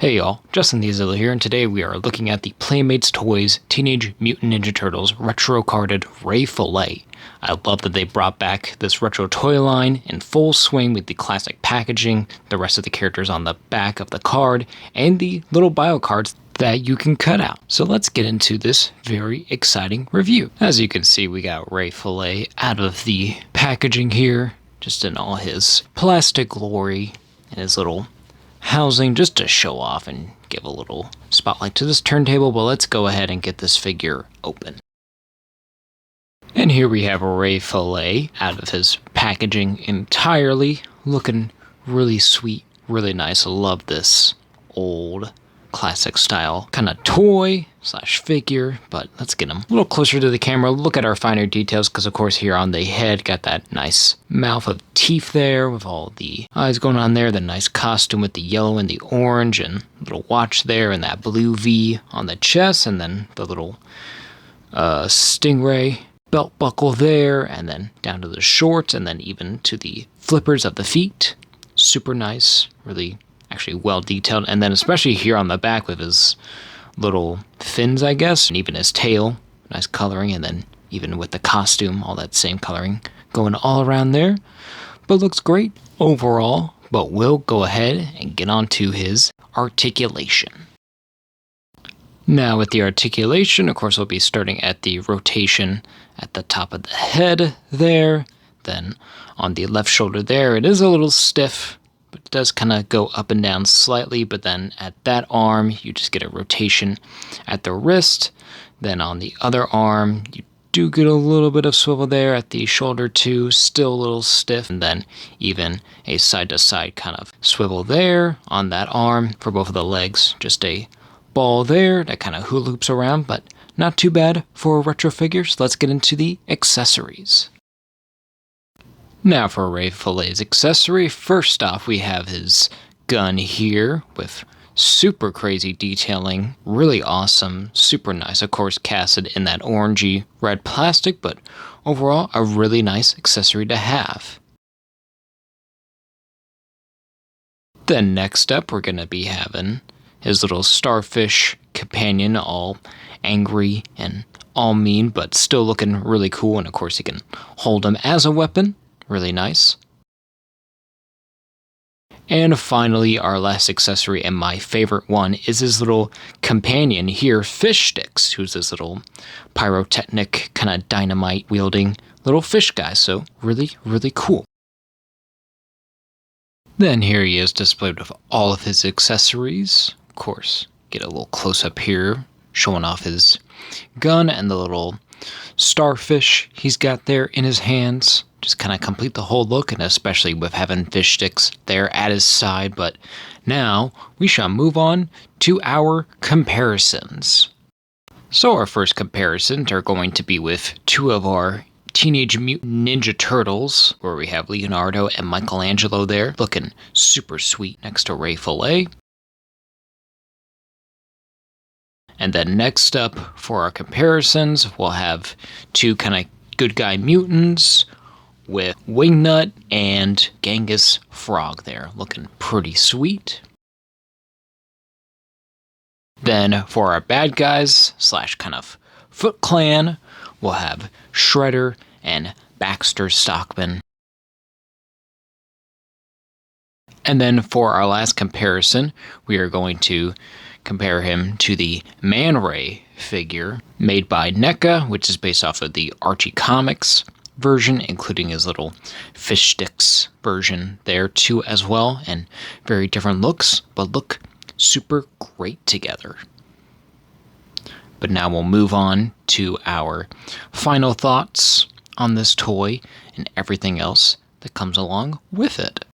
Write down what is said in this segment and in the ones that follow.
Hey y'all, Justin the Azilla here, and today we are looking at the Playmates Toys Teenage Mutant Ninja Turtles retro carded Ray Fillet. I love that they brought back this retro toy line in full swing with the classic packaging, the rest of the characters on the back of the card, and the little bio cards that you can cut out. So let's get into this very exciting review. As you can see, we got Ray Fillet out of the packaging here, just in all his plastic glory and his little housing, just to show off and give a little spotlight to this turntable. But let's go ahead and get this figure open. And here we have Ray Fillet out of his packaging entirely, looking really sweet, really nice. I love this old classic style kind of toy slash figure. But let's get him a little closer to the camera, look at our finer details, because of course here on the head got that nice mouth of teeth there with all the eyes going on there, the nice costume with the yellow and the orange, and little watch there, and that blue V on the chest, and then the little stingray belt buckle there, and then down to the shorts, and then even to the flippers of the feet. Super nice, really actually well detailed. And then especially here on the back with his little fins, I guess, and even his tail, nice coloring, and then even with the costume, all that same coloring going all around there. But looks great overall. But we'll go ahead and get on to his articulation. Now with the articulation, of course, we'll be starting at the rotation at the top of the head there. Then on the left shoulder there, it is a little stiff, but it does kind of go up and down slightly. But then at that arm, you just get a rotation at the wrist. Then on the other arm, you do get a little bit of swivel there at the shoulder too, still a little stiff. And then even a side-to-side kind of swivel there on that arm for both of the legs. Just a ball there that kind of hula hoops around, but not too bad for retro figures. Let's get into the accessories. Now for Ray Fillet's accessory, first off we have his gun here with super crazy detailing, really awesome, super nice, of course casted in that orangey red plastic, but overall a really nice accessory to have. Then next up we're going to be having his little starfish companion, all angry and all mean, but still looking really cool, and of course you can hold him as a weapon. Really nice. And finally, our last accessory, and my favorite one, is his little companion here, Fish Sticks, who's this little pyrotechnic, kind of dynamite wielding little fish guy. So really, really cool. Then here he is displayed with all of his accessories. Of course, get a little close up here, showing off his gun and the little starfish he's got there in his hands. Just kind of complete the whole look, and especially with having fish sticks there at his side. But now we shall move on to our comparisons. So our first comparisons are going to be with two of our Teenage Mutant Ninja Turtles, where we have Leonardo and Michelangelo there, looking super sweet next to Ray Fillet. And then next up for our comparisons, we'll have two kind of good guy mutants with Wingnut and Genghis Frog there, looking pretty sweet. Then for our bad guys slash kind of Foot Clan, we'll have Shredder and Baxter Stockman. And then for our last comparison, we are going to compare him to the Man Ray figure made by NECA, which is based off of the Archie Comics version, including his little fish sticks version there too as well, and very different looks, but look super great together. But now we'll move on to our final thoughts on this toy and everything else that comes along with it.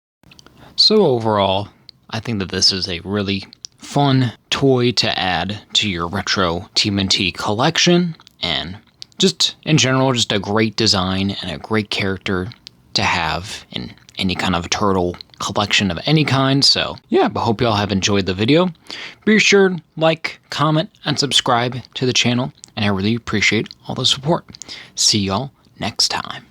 So overall, I think that this is a really fun toy to add to your retro TMNT collection, and just in general, just a great design and a great character to have in any kind of turtle collection of any kind. So yeah, but hope y'all have enjoyed the video. Be sure to like, comment, and subscribe to the channel, and I really appreciate all the support. See y'all next time.